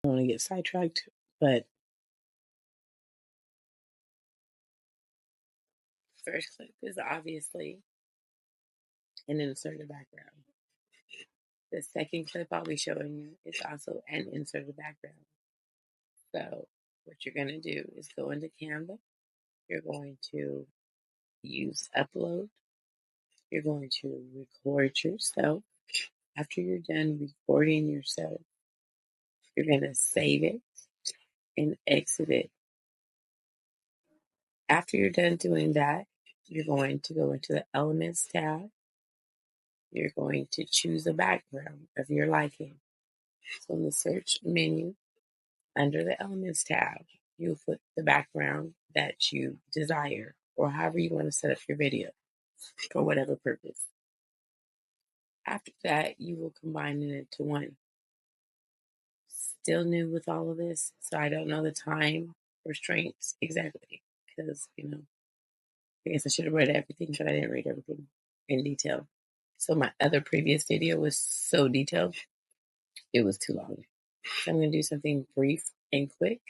don't want to get sidetracked, but first clip is obviously an inserted background. The second clip I'll be showing you is also an inserted background. So what you're going to do is go into Canva. You're going to use upload. You're going to record yourself. After you're done recording yourself, you're going to save it and exit it. After you're done doing that, you're going to go into the Elements tab. You're going to choose a background of your liking. So in the search menu, under the Elements tab, you'll put the background that you desire, or however you want to set up your video for whatever purpose. After that, you will combine it into one. Still new with all of this, so I don't know the time restraints exactly, because, I guess I should have read everything, but I didn't read everything in detail. So my other previous video was so detailed, it was too long. So I'm going to do something brief and quick,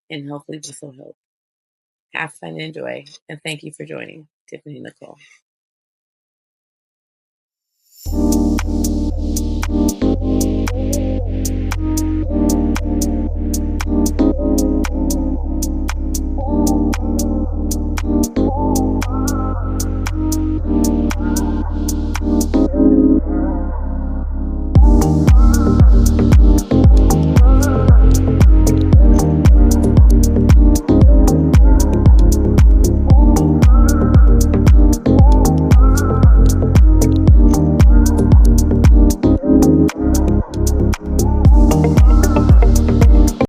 and hopefully this will help. Have fun and enjoy, and thank you for joining. Tiffanie Nacole.